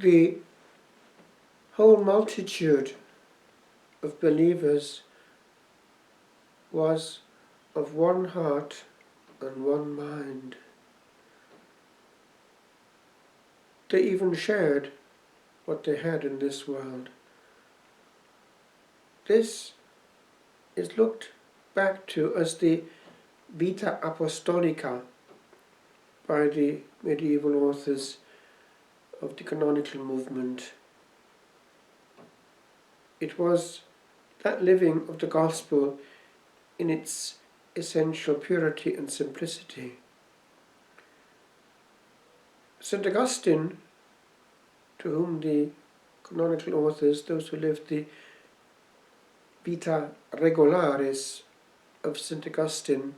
the whole multitude of believers was of one heart and one mind. They even shared what they had in this world. This is looked back to as the Vita Apostolica by the medieval authors of the canonical movement. It was that living of the gospel in its essential purity and simplicity. St. Augustine, to whom the canonical authors, those who lived the Vita Regularis of St. Augustine,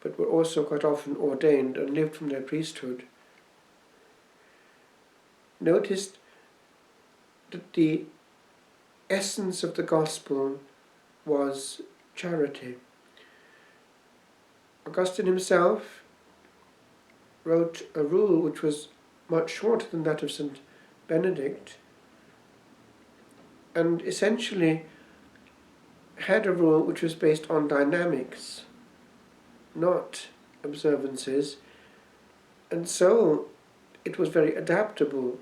but were also quite often ordained and lived from their priesthood, noticed that the essence of the gospel was charity. Augustine himself wrote a rule which was much shorter than that of St. Benedict, and essentially had a rule which was based on dynamics, not observances, and so it was very adaptable.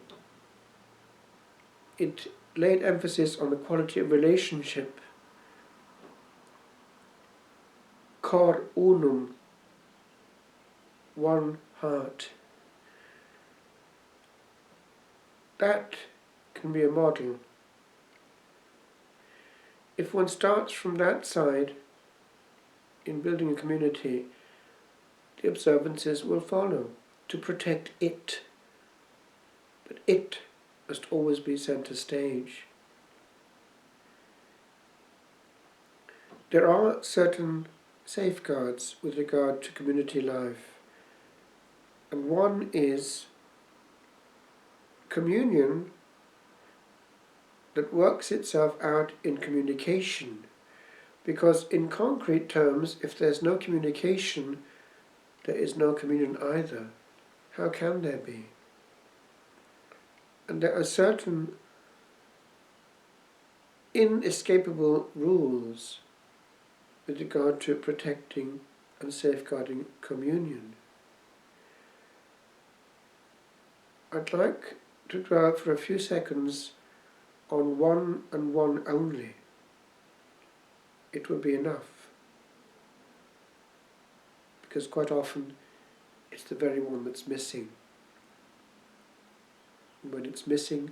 It laid emphasis on the quality of relationship, cor unum, one heart. That can be a model. If one starts from that side in building a community, the observances will follow to protect it. But it must always be centre stage. There are certain safeguards with regard to community life, and one is communion that works itself out in communication, because in concrete terms, if there's no communication, there is no communion either. How can there be? And there are certain inescapable rules with regard to protecting and safeguarding communion. I'd like to dwell for a few seconds on one and one only. It will be enough, because quite often it's the very one that's missing. And when it's missing,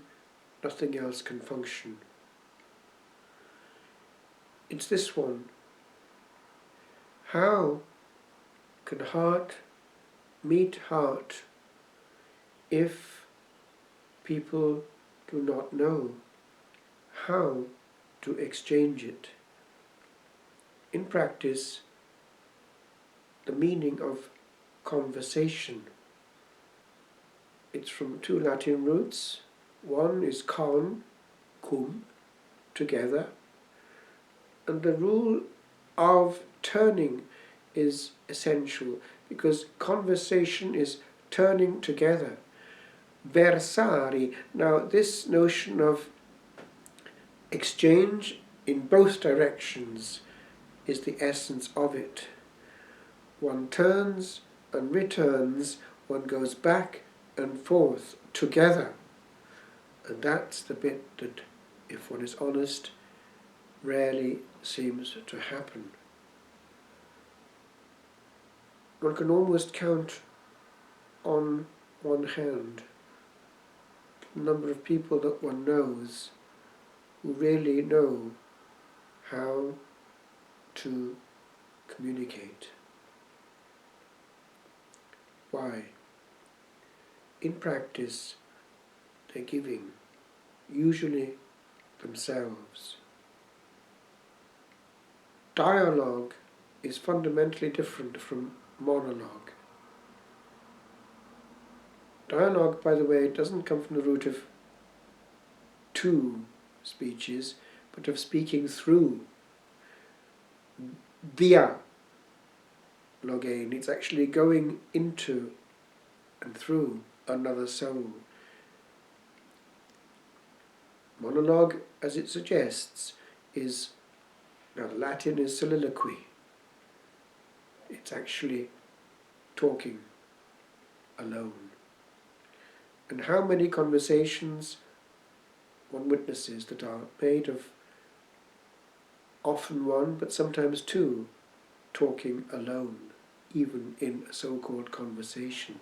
nothing else can function. It's this one. How can heart meet heart if people do not know how to exchange it? In practice, the meaning of conversation. It's from two Latin roots. One is con, cum, together, and the rule of turning is essential, because conversation is turning together. Versari. Now, this notion of exchange in both directions is the essence of it. One turns and returns, one goes back and forth together. And that's the bit that, if one is honest, rarely seems to happen. One can almost count on one hand the number of people that one knows who really know how to communicate. Why? In practice, they're giving, usually themselves. Dialogue is fundamentally different from monologue. Dialogue, by the way, doesn't come from the root of two speeches, but of speaking through. Dia logein, it's actually going into and through another soul. Monologue, as it suggests, is, now the Latin is soliloquy. It's actually talking alone. And how many conversations one witnesses that are made of often one, but sometimes two, talking alone, even in a so-called conversation.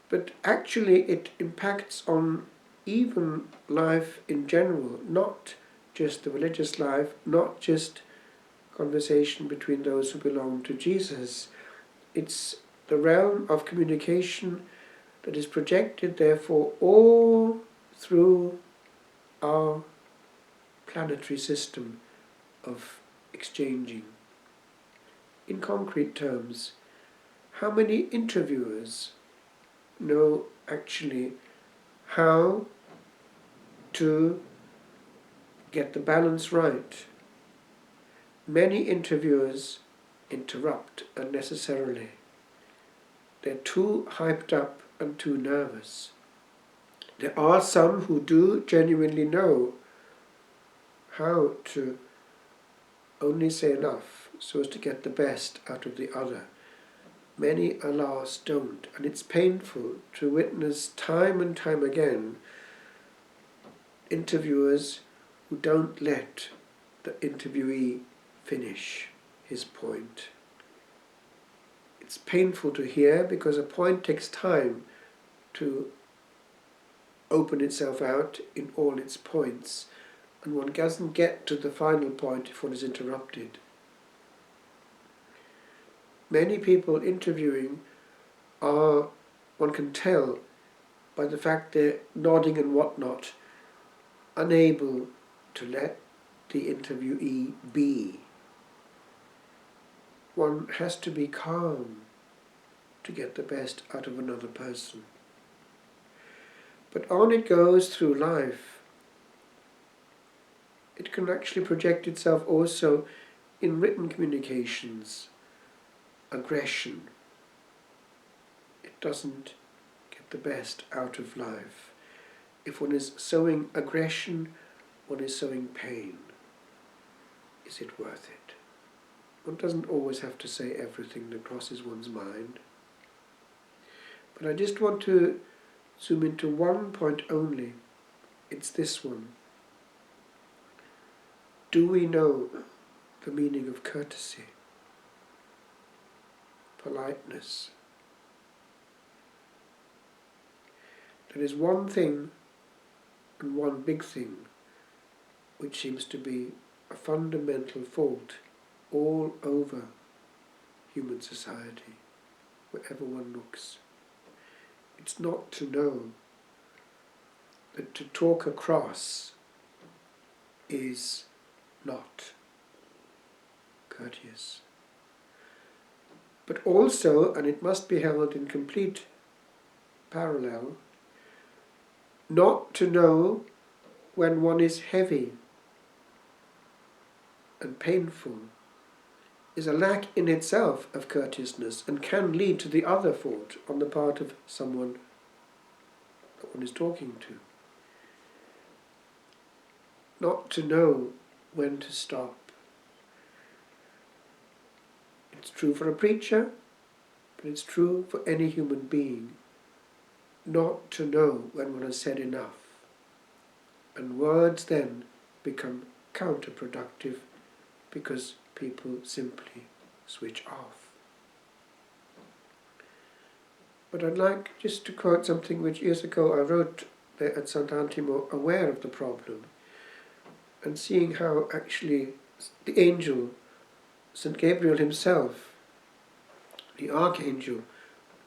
But actually it impacts on even life in general, not just the religious life, not just conversation between those who belong to Jesus. It's the realm of communication that is projected, therefore, all through our planetary system of exchanging. In concrete terms, how many interviewers know actually how to get the balance right? Many interviewers interrupt unnecessarily. They're too hyped up and too nervous. There are some who do genuinely know how to only say enough so as to get the best out of the other. Many, alas, don't, and it's painful to witness time and time again interviewers who don't let the interviewee finish his point. It's painful to hear because a point takes time to open itself out in all its points, and one doesn't get to the final point if one is interrupted. Many people interviewing are, one can tell by the fact they're nodding and whatnot, unable to let the interviewee be. One has to be calm to get the best out of another person. But on it goes through life. It can actually project itself also in written communications. Aggression. It doesn't get the best out of life. If one is sowing aggression, one is sowing pain. Is it worth it? One doesn't always have to say everything that crosses one's mind. But I just want to zoom into one point only. It's this one. Do we know the meaning of courtesy? Politeness. There is one thing, and one big thing, which seems to be a fundamental fault all over human society, wherever one looks. It's not to know that to talk across is not courteous. But also, and it must be held in complete parallel, not to know when one is heavy and painful is a lack in itself of courteousness and can lead to the other fault on the part of someone that one is talking to. Not to know when to stop. It's true for a preacher, but it's true for any human being. Not to know when one has said enough. And words then become counterproductive because people simply switch off. But I'd like just to quote something which years ago I wrote there at Sant'Antimo, aware of the problem, and seeing how actually the angel, St. Gabriel himself, the archangel,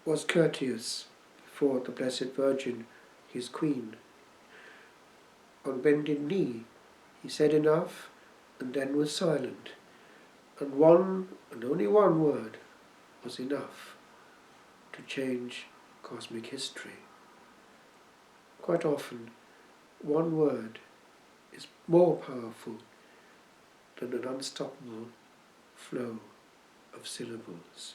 was courteous before the Blessed Virgin, his queen. On bended knee, he said enough and then was silent. And one, and only one word, was enough to change cosmic history. Quite often, one word is more powerful than an unstoppable flow of syllables.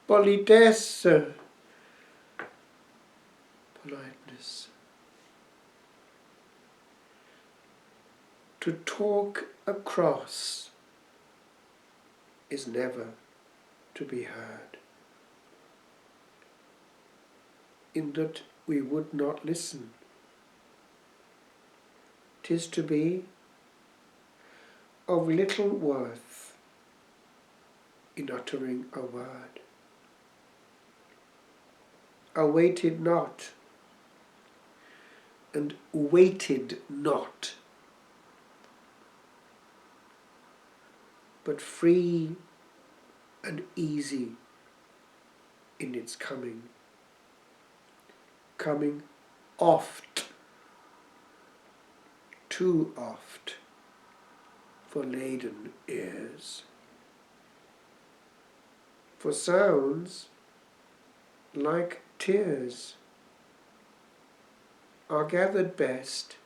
Politesse, politeness. To talk across is never to be heard, in that we would not listen. 'Tis to be of little worth in uttering a word. Awaited not, and waited not, but free and easy in its coming, coming oft, too oft, for laden ears. For sounds, like tears, are gathered best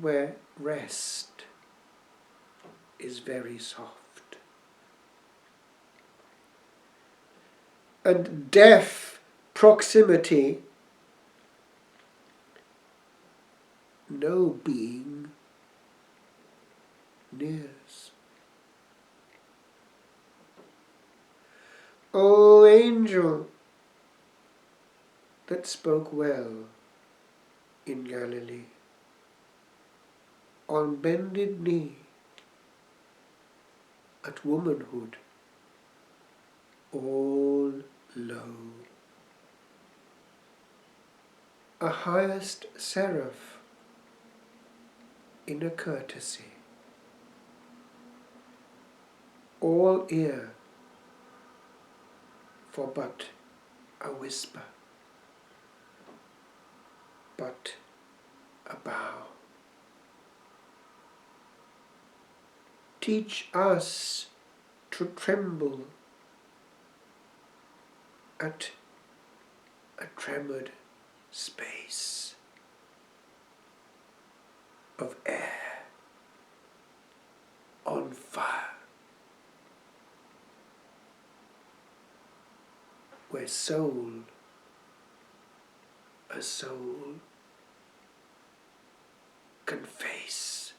where rest is very soft. And deaf proximity no being nears. O angel that spoke well in Galilee, on bended knee at womanhood all low, a highest seraph in a courtesy, all ear for but a whisper, but a bow. Teach us to tremble at a tremored space of air on fire, where soul, a soul, can face